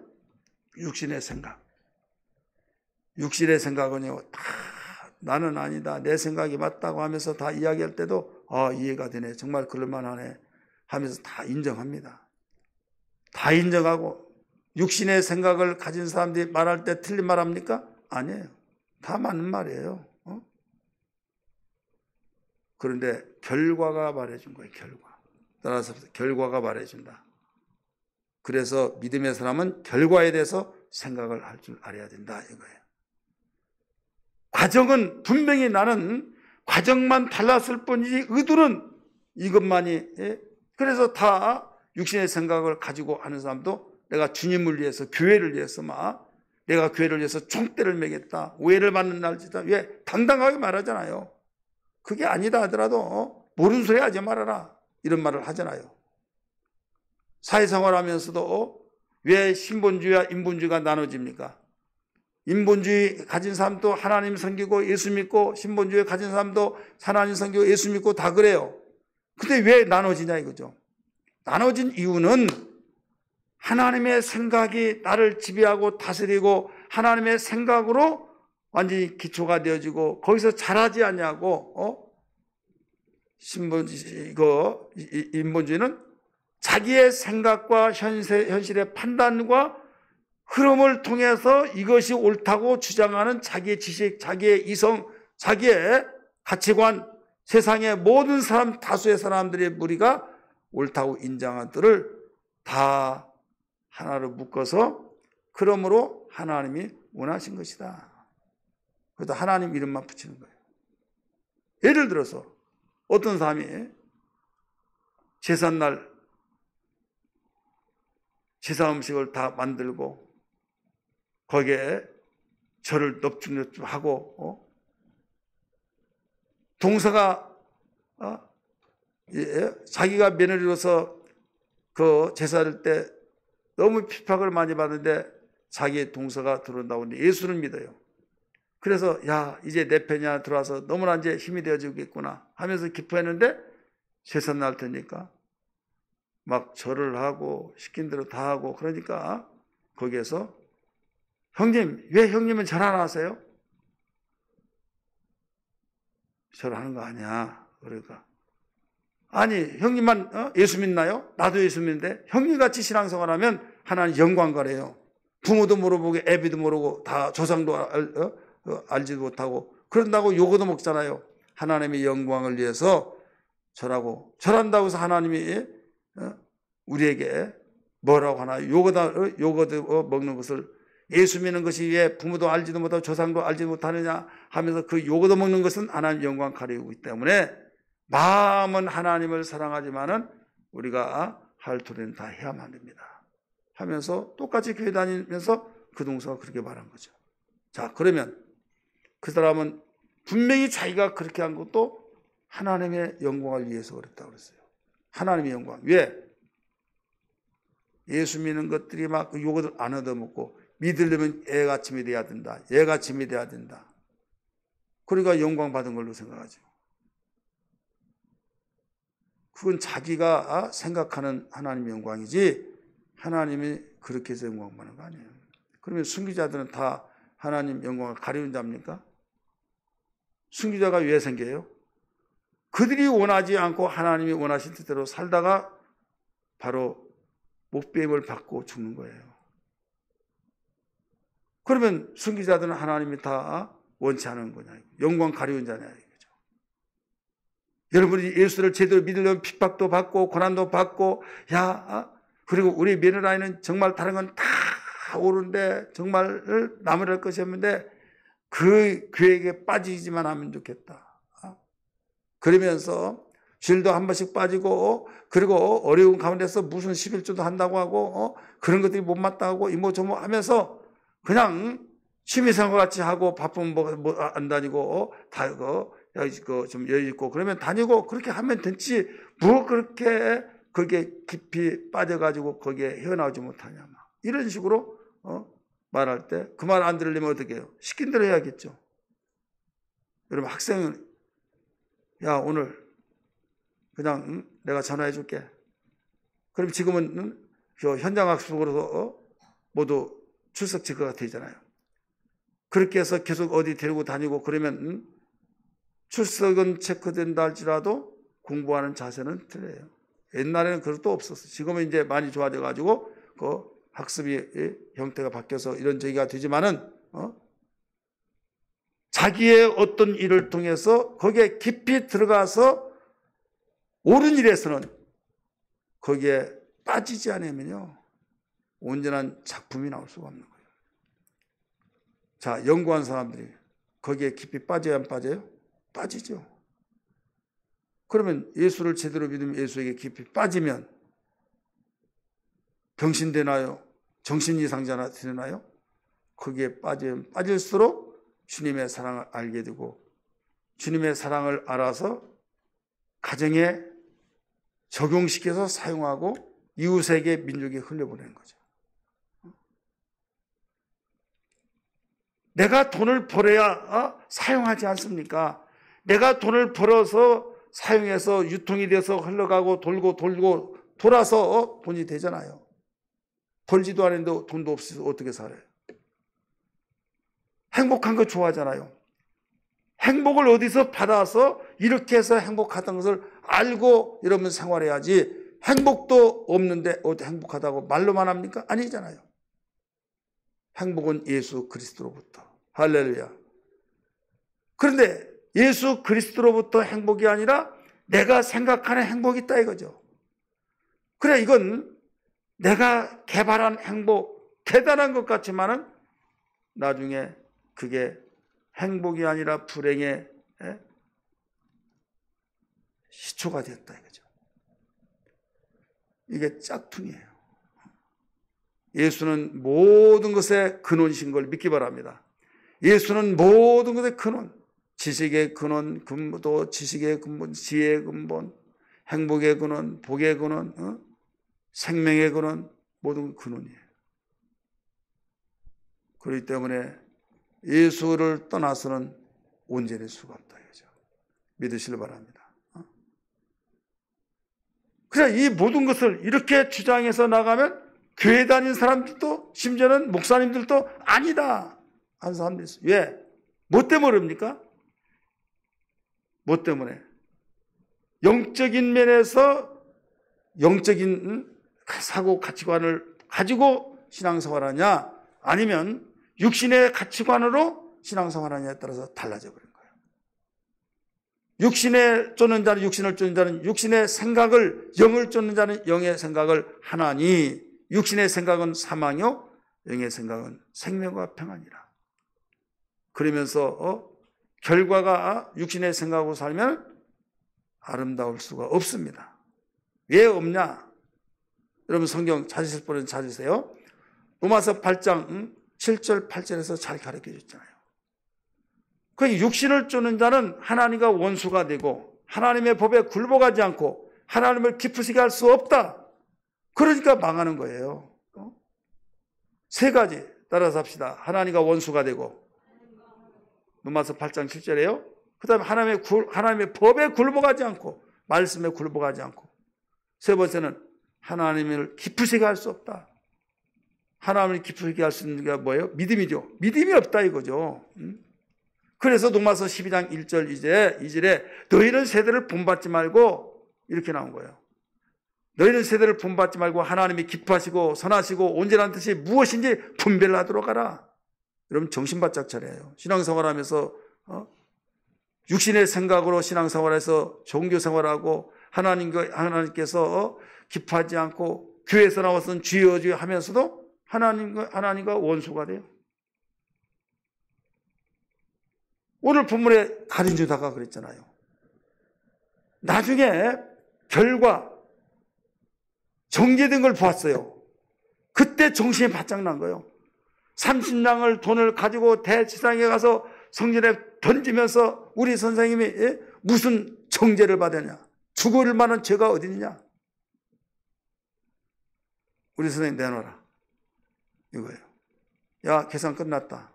[SPEAKER 1] 육신의 생각. 육신의 생각은요, 다 나는 아니다, 내 생각이 맞다고 하면서 다 이야기할 때도 이해가 되네, 정말 그럴만하네 하면서 다 인정합니다. 다 인정하고 육신의 생각을 가진 사람들이 말할 때 틀린 말 합니까? 아니에요. 다 맞는 말이에요. 그런데 결과가 말해준 거예요. 따라서 결과가 말해준다. 그래서 믿음의 사람은 결과에 대해서 생각을 할 줄 알아야 된다 이거예요. 과정은 분명히 나는 과정만 달랐을 뿐이지 의도는 이것만이, 그래서 다 육신의 생각을 가지고 하는 사람도 내가 주님을 위해서, 교회를 위해서 내가 교회를 위해서 총대를 매겠다, 오해를 받는 날지다, 왜? 당당하게 말하잖아요. 그게 아니다 하더라도 모르는 소리 하지 말아라 이런 말을 하잖아요. 사회생활 하면서도 왜 신본주의와 인본주의가 나눠집니까? 인본주의 가진 사람도 하나님 섬기고 예수 믿고, 신본주의 가진 사람도 하나님 섬기고 예수 믿고 다 그래요. 근데 왜 나눠지냐 이거죠. 나눠진 이유는 하나님의 생각이 나를 지배하고 다스리고 하나님의 생각으로 완전히 기초가 되어지고 거기서 자라지 않냐고. 인본주의는 자기의 생각과 현실의 판단과 흐름을 통해서 이것이 옳다고 주장하는 자기의 지식, 자기의 이성, 자기의 가치관, 세상의 모든 사람, 다수의 사람들의 무리가 옳다고 인정한 들을 다 하나로 묶어서 그러므로 하나님이 원하신 것이다. 그래서 하나님 이름만 붙이는 거예요. 예를 들어서 어떤 사람이 제삿날 제사 음식을 다 만들고 거기에 저를 넙죽넙죽하고 동서가 자기가 며느리로서 그 제사할 때 너무 핍박을 많이 받는데 자기 동서가 들어온다고 하는데 예수를 믿어요. 그래서 야 이제 내 편이 하나 들어와서 너무나 이제 힘이 되어지겠구나 하면서 기뻐했는데 제삿날 테니까 막 절을 하고 시킨 대로 다 하고 그러니까 거기에서 형님 왜 형님은 절 안 하세요? 절하는 거 아니야. 그러니까 아니 형님만 예수 믿나요? 나도 예수 믿는데 형님같이 신앙생활하면 하나님 영광가래요. 부모도 모르고 애비도 모르고 다 조상도 알지도 못하고 그런다고 요거도 먹잖아요. 하나님의 영광을 위해서 절하고 절한다고 해서 하나님이 우리에게 뭐라고 하나 요거도 먹는 것을 예수 믿는 것이 왜 부모도 알지도 못하고 조상도 알지도 못하느냐 하면서 그 요거도 먹는 것은 하나님 영광 가리우기 때문에 마음은 하나님을 사랑하지만은 우리가 할 도리는 다 해야만 됩니다 하면서 똑같이 교회 다니면서 그 동서가 그렇게 말한 거죠. 자 그러면 그 사람은 분명히 자기가 그렇게 한 것도 하나님의 영광을 위해서 그랬다고 그랬어요. 하나님의 영광. 왜? 예수 믿는 것들이 막 요거들 안 얻어먹고 믿으려면 애같이 믿어야 된다. 얘같이 믿어야 된다. 그러니까 영광 받은 걸로 생각하죠. 그건 자기가 생각하는 하나님의 영광이지 하나님이 그렇게 해서 영광 받는 거 아니에요. 그러면 순교자들은 다 하나님 영광을 가리는 자입니까? 순교자가 왜 생겨요? 그들이 원하지 않고 하나님이 원하신 뜻대로 살다가 바로 목배임을 받고 죽는 거예요. 그러면 순교자들은 하나님이 다 원치 않은 거냐, 영광 가리운 자냐 이거죠. 여러분이 예수를 제대로 믿으려면 핍박도 받고 고난도 받고 그리고 우리 며느라이는 정말 다른 건 다 옳은데 정말 남으랄 것이 없는데 그 계획에 빠지지만 하면 좋겠다. 그러면서 쉴도 한 번씩 빠지고 그리고 어려운 가운데서 무슨 11조도 한다고 하고 그런 것들이 못마땅하고 이모저모 하면서 그냥 취미생활 같이 하고 바쁘면 뭐 안 다니고 다 좀 여유 있고 그러면 다니고 그렇게 하면 되지 뭐 그렇게 거기에 깊이 빠져가지고 거기에 헤어나오지 못하냐 이런 식으로 말할 때 그 말 안 들으려면 어떻게 해요? 시킨 대로 해야겠죠. 여러분 학생은 야 오늘 그냥 내가 전화해 줄게. 그럼 지금은 현장 학습으로서 모두 출석 체크가 되잖아요. 그렇게 해서 계속 어디 데리고 다니고 그러면 출석은 체크된다 할지라도 공부하는 자세는 틀려요. 옛날에는 그것도 없었어요. 지금은 이제 많이 좋아져 가지고 그 학습이 형태가 바뀌어서 이런 저기가 되지만은 자기의 어떤 일을 통해서 거기에 깊이 들어가서 옳은 일에서는 거기에 빠지지 않으면요 온전한 작품이 나올 수가 없는 거예요. 자, 연구한 사람들이 거기에 깊이 빠져야 안 빠져요? 빠지죠. 그러면 예수를 제대로 믿으면 예수에게 깊이 빠지면 병신 되나요? 정신 이상자나 되나요? 거기에 빠지면 빠질수록 주님의 사랑을 알게 되고 주님의 사랑을 알아서 가정에 적용시켜서 사용하고 이웃에게 민족에 흘려보내는 거죠. 내가 돈을 벌어야 사용하지 않습니까? 내가 돈을 벌어서 사용해서 유통이 돼서 흘러가고 돌고 돌아서 돈이 되잖아요. 벌지도 않았는데 돈도 없어서 어떻게 살아요? 행복한 거 좋아하잖아요. 행복을 어디서 받아서 이렇게 해서 행복하다는 것을 알고 이러면 생활해야지 행복도 없는데 어디 행복하다고 말로만 합니까? 아니잖아요. 행복은 예수 그리스도로부터. 할렐루야. 그런데 예수 그리스도로부터 행복이 아니라 내가 생각하는 행복이 있다 이거죠. 그래 이건 내가 개발한 행복 대단한 것 같지만은 나중에 그게 행복이 아니라 불행의 시초가 됐다 이거죠. 이게 짝퉁이에요. 예수는 모든 것의 근원이신 걸 믿기 바랍니다. 예수는 모든 것의 근원, 지식의 근원, 근무도 지식의 근본, 지혜의 근본, 행복의 근원, 복의 근원, 생명의 근원, 모든 근원이에요. 그렇기 때문에 예수를 떠나서는 온전할 수가 없다 이거죠. 믿으시길 바랍니다. 그래서 이 모든 것을 이렇게 주장해서 나가면 교회 다니는 사람들도 심지어는 목사님들도 아니다 하는 사람들이 있어요. 왜? 뭐 때문에 그럽니까? 뭐 때문에? 영적인 면에서 영적인 사고 가치관을 가지고 신앙생활 하냐, 아니면 육신의 가치관으로 신앙생활 하냐에 따라서 달라져 버린 거예요. 육신에 쫓는 자는 육신을 쫓는 자는 육신의 생각을, 영을 쫓는 자는 영의 생각을 하나니, 육신의 생각은 사망이요 영의 생각은 생명과 평안이라. 그러면서 결과가 육신의 생각으로 살면 아름다울 수가 없습니다. 왜 없냐? 여러분 성경 찾으실 분은 찾으세요. 로마서 8장 7절 8절에서 잘 가르쳐 줬잖아요. 그 육신을 쫓는 자는 하나님과 원수가 되고 하나님의 법에 굴복하지 않고 하나님을 기쁘시게 할 수 없다. 그러니까 망하는 거예요. 세 가지 따라서 합시다. 하나님과 원수가 되고, 로마서 8장 7절에요. 그 다음에 하나님의 법에 굴복하지 않고, 말씀에 굴복하지 않고, 세 번째는 하나님을 기쁘시게 할 수 없다. 하나님을 기쁘시게 할 수 있는 게 뭐예요? 믿음이죠. 믿음이 없다 이거죠. 그래서 로마서 12장 1절 2절에 너희는 세대를 본받지 말고, 이렇게 나온 거예요. 너희는 세대를 본받지 말고 하나님이 기뻐하시고 선하시고 온전한 뜻이 무엇인지 분별을 하도록 하라. 여러분 정신 바짝 차려요. 신앙생활하면서 육신의 생각으로 신앙생활해서 종교생활하고 하나님께서 기뻐하지 않고 교회에서 나와서는 주여 주여 하면서도 하나님과 원수가 돼요. 오늘 본문에 가룟유다가 그랬잖아요. 나중에 결과 정죄된 걸 보았어요. 그때 정신이 바짝 난 거예요. 30냥을 돈을 가지고 대지상에 가서 성전에 던지면서 우리 선생님이 무슨 정죄를 받았냐? 죽을 만한 죄가 어디 있냐? 우리 선생님 내놔라. 이거예요. 야, 계산 끝났다.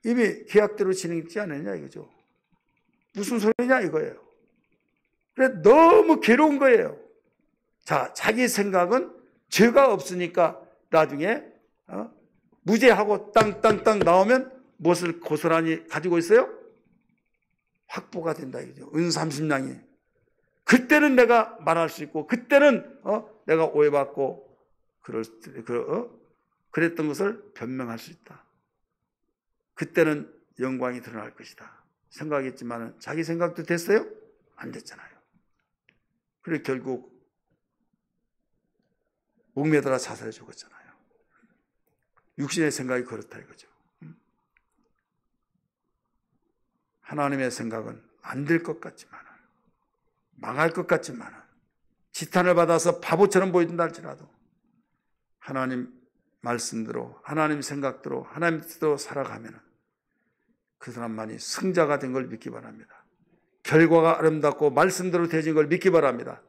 [SPEAKER 1] 이미 계약대로 진행되지 않았냐 이거죠. 무슨 소리냐 이거예요. 그래 너무 괴로운 거예요. 자, 자기 생각은 죄가 없으니까 나중에 무죄하고 땅땅땅 나오면 무엇을 고스란히 가지고 있어요? 확보가 된다 이거죠. 은 30냥이. 그때는 내가 말할 수 있고 그때는 내가 오해받고 그랬던 것을 변명할 수 있다. 그때는 영광이 드러날 것이다 생각했지만 자기 생각도 됐어요? 안 됐잖아요. 그래 결국 목매달아 자살해 죽었잖아요. 육신의 생각이 그렇다 이거죠. 하나님의 생각은 안 될 것 같지만, 망할 것 같지만, 지탄을 받아서 바보처럼 보인다 할지라도 하나님 말씀대로, 하나님 생각대로, 하나님 뜻대로 살아가면 그 사람만이 승자가 된 걸 믿기 바랍니다. 결과가 아름답고 말씀대로 되진 걸 믿기 바랍니다.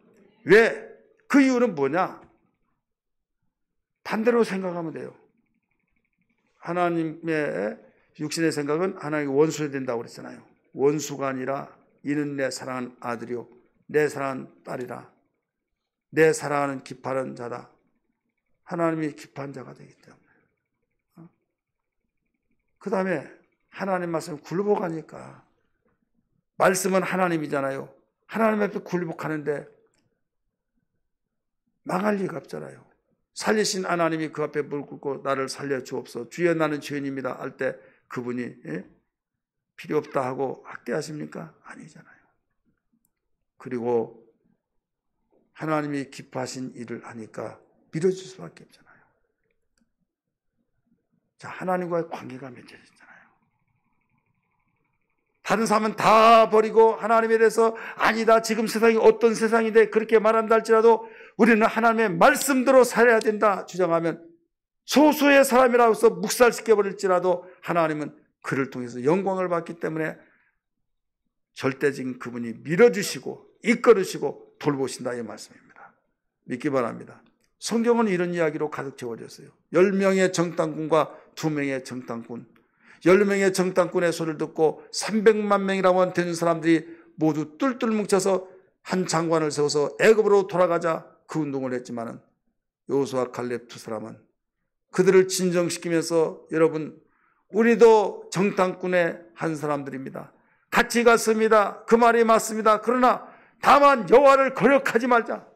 [SPEAKER 1] 왜? 그 이유는 뭐냐? 반대로 생각하면 돼요. 하나님의 육신의 생각은 하나님의 원수가 된다고 그랬잖아요. 원수가 아니라 이는 내 사랑하는 아들이요 내 사랑하는 딸이라. 내 사랑하는 기뻐하는 자다. 하나님이 기뻐한 자가 되기 때문에. 그 다음에 하나님 말씀 굴복하니까, 말씀은 하나님이잖아요. 하나님 앞에 굴복하는데 망할 리가 없잖아요. 살리신 하나님이 그 앞에 무릎 꿇고 나를 살려주옵소서 주여 나는 죄인입니다 할 때 그분이 필요 없다 하고 학대하십니까? 아니잖아요. 그리고 하나님이 기뻐하신 일을 하니까 믿어줄 수밖에 없잖아요. 자, 하나님과의 관계가 맺어졌잖아요. 다른 사람은 다 버리고 하나님에 대해서 아니다, 지금 세상이 어떤 세상인데 그렇게 말한다 할지라도 우리는 하나님의 말씀대로 살아야 된다 주장하면 소수의 사람이라고 해서 묵살시켜버릴지라도 하나님은 그를 통해서 영광을 받기 때문에 절대적인 그분이 밀어주시고 이끌으시고 돌보신다 이 말씀입니다. 믿기 바랍니다. 성경은 이런 이야기로 가득 채워졌어요. 10명의 정탐꾼과 2명의 정탐꾼, 10명의 정탐꾼의 소리를 듣고 300만 명이라고 되는 사람들이 모두 뚫뚫 뭉쳐서 한 장관을 세워서 애굽으로 돌아가자 그 운동을 했지만은 여호수아 갈렙 두 사람은 그들을 진정시키면서 여러분 우리도 정탐꾼의 한 사람들입니다. 같이 갔습니다. 그 말이 맞습니다. 그러나 다만 여호와를 거역하지 말자.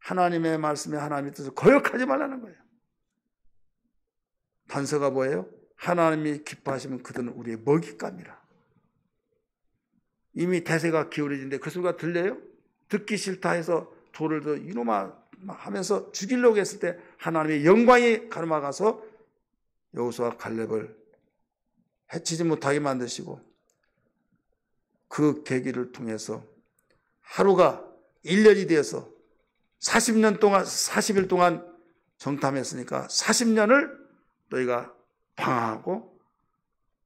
[SPEAKER 1] 하나님의 말씀에 하나님의 뜻을 거역하지 말라는 거예요. 단서가 뭐예요? 하나님이 기뻐하시면 그들은 우리의 먹잇감이라. 이미 대세가 기울어지는데 그 소리가 들려요? 듣기 싫다 해서 돌을 더 이놈아 하면서 죽이려고 했을 때 하나님의 영광이 가르마가서 여호수아 갈렙을 해치지 못하게 만드시고 그 계기를 통해서 하루가 1년이 되어서 40년 동안 40일 동안 정탐했으니까 40년을 너희가 방황하고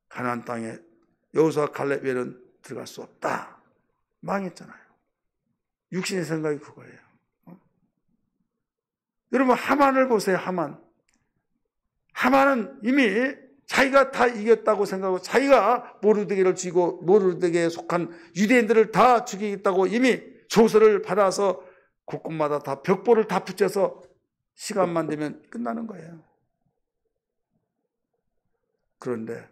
[SPEAKER 1] 가나안 땅에 여호수아 갈렙 외에는 들어갈 수 없다. 망했잖아요. 육신의 생각이 그거예요. 여러분 하만을 보세요. 하만은 이미 자기가 다 이겼다고 생각하고 자기가 모르드게를 쥐고 모르드게에 속한 유대인들을 다 죽이겠다고 이미 조서를 받아서 곳곳마다 다 벽보를 다 붙여서 시간만 되면 끝나는 거예요. 그런데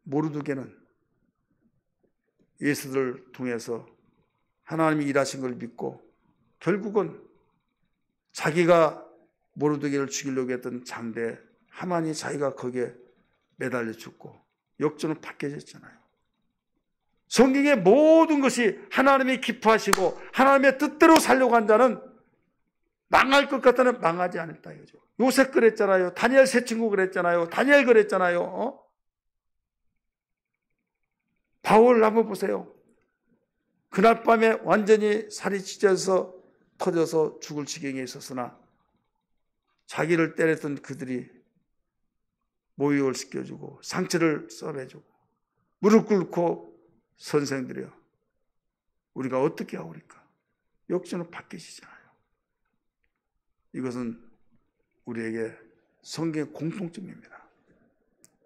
[SPEAKER 1] 모르드게는 예수를 통해서 하나님이 일하신 걸 믿고 결국은 자기가 모르드게를 죽이려고 했던 장대 하만이 자기가 거기에 매달려 죽고 역전은 파괴됐잖아요. 성경의 모든 것이 하나님이 기뻐하시고 하나님의 뜻대로 살려고 한 자는 망할 것 같다는 망하지 않았다 이거죠. 요셉 그랬잖아요. 다니엘 세 친구 그랬잖아요. 다니엘 그랬잖아요. 바울 한번 보세요. 그날 밤에 완전히 살이 찢어서 터져서 죽을 지경에 있었으나 자기를 때렸던 그들이 모욕을 시켜주고 상처를 썰어주고 무릎 꿇고 선생들이여 우리가 어떻게 하오리까? 역전은 바뀌시잖아요. 이것은 우리에게 성경의 공통점입니다.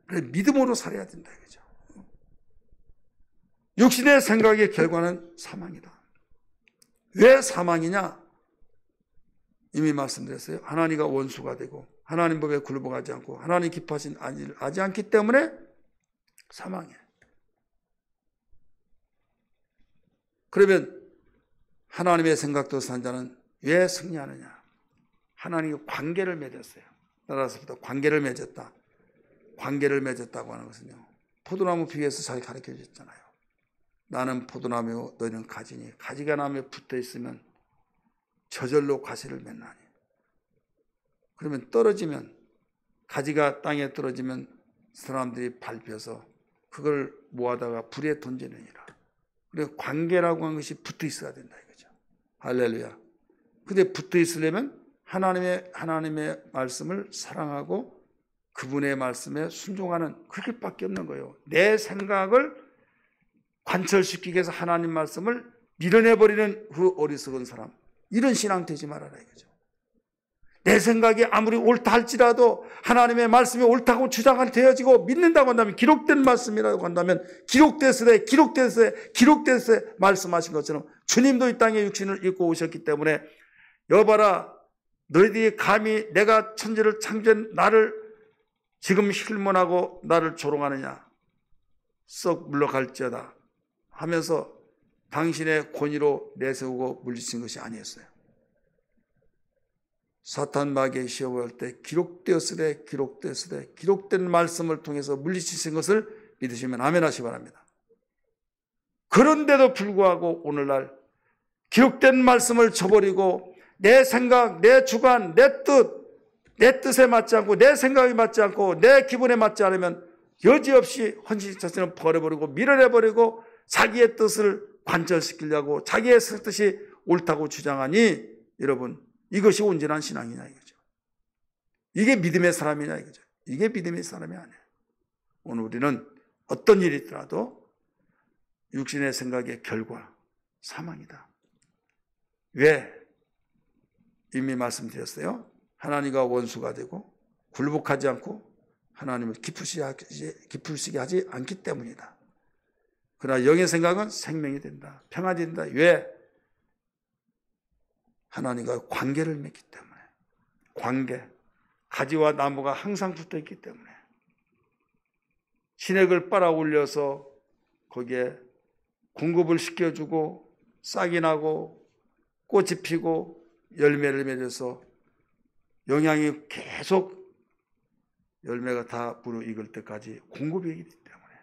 [SPEAKER 1] 그래서 믿음으로 살아야 된다 이거죠. 육신의 생각의 결과는 사망이다. 왜 사망이냐? 이미 말씀드렸어요. 하나님과 원수가 되고 하나님 법에 굴복하지 않고 하나님 기뻐하신 일을 하지 않기 때문에 사망이에요. 그러면 하나님의 생각도 산 자는 왜 승리하느냐? 하나님과 관계를 맺었어요. 따라서부터 관계를 맺었다. 관계를 맺었다고 하는 것은요. 포도나무 비유에서 잘 가르쳐 주셨잖아요. 나는 포도나무 너희는 가지니 가지가 나무에 붙어 있으면 저절로 과실을 맺나니. 그러면 떨어지면 가지가 땅에 떨어지면 사람들이 밟혀서 그걸 모아다가 불에 던지느니라. 그래서 관계라고 하는 것이 붙어 있어야 된다 이거죠. 할렐루야. 근데 붙어 있으려면 하나님의 말씀을 사랑하고 그분의 말씀에 순종하는 그것밖에 없는 거예요. 내 생각을 관철시키기 위해서 하나님 말씀을 밀어내버리는 그 어리석은 사람, 이런 신앙 되지 말아라 이거죠. 내 생각이 아무리 옳다 할지라도 하나님의 말씀이 옳다고 주장이 되어지고 믿는다고 한다면, 기록된 말씀이라고 한다면 기록됐으되 말씀하신 것처럼 주님도 이 땅에 육신을 입고 오셨기 때문에 여봐라 너희들이 감히 내가 천지를 창조한 나를 지금 힐문하고 나를 조롱하느냐, 썩 물러갈지어다 하면서 당신의 권위로 내세우고 물리친 것이 아니었어요. 사탄 마귀의 시험을 할 때 기록되었으되 기록된 말씀을 통해서 물리치신 것을 믿으시면 아멘 하시기 바랍니다. 그런데도 불구하고 오늘날 기록된 말씀을 저버리고 내 생각, 내 주관, 내 뜻에 맞지 않고 내 생각에 맞지 않고 내 기분에 맞지 않으면 여지없이 헌신 자신을 버려버리고 밀어내버리고 자기의 뜻을 관철시키려고 자기의 뜻이 옳다고 주장하니 여러분 이것이 온전한 신앙이냐 이거죠. 이게 믿음의 사람이냐 이거죠. 이게 믿음의 사람이 아니에요. 오늘 우리는 어떤 일이 있더라도 육신의 생각의 결과 사망이다. 왜? 이미 말씀드렸어요. 하나님과 원수가 되고 굴복하지 않고 하나님을 기쁘시게 하지 않기 때문이다. 그러나 영의 생각은 생명이 된다. 평안이 된다. 왜? 하나님과 관계를 맺기 때문에. 관계. 가지와 나무가 항상 붙어 있기 때문에. 진액을 빨아 올려서 거기에 공급을 시켜주고 싹이 나고 꽃이 피고 열매를 맺어서 영양이 계속 열매가 다 무르익을 때까지 공급이 되기 때문에.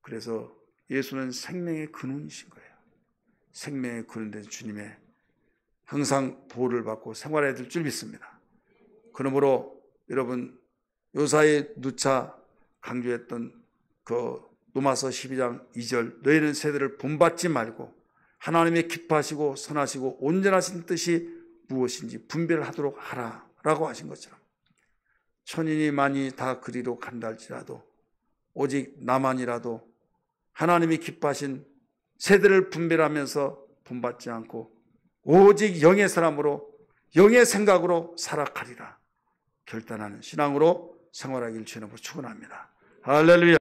[SPEAKER 1] 그래서 예수는 생명의 근원이신 거예요. 생명의 근원된 주님의 항상 보호를 받고 생활해야 될 줄 믿습니다. 그러므로 여러분 요사이 누차 강조했던 그 로마서 12장 2절 너희는 세대를 본받지 말고 하나님의 기뻐하시고 선하시고 온전하신 뜻이 무엇인지 분별하도록 하라 라고 하신 것처럼 천인이 만이 다 그리로 간다 할지라도 오직 나만이라도 하나님이 기뻐하신 세대를 분별하면서 본받지 않고 오직 영의 사람으로 영의 생각으로 살아가리라 결단하는 신앙으로 생활하기를 주님으로 축원합니다. 할렐루야.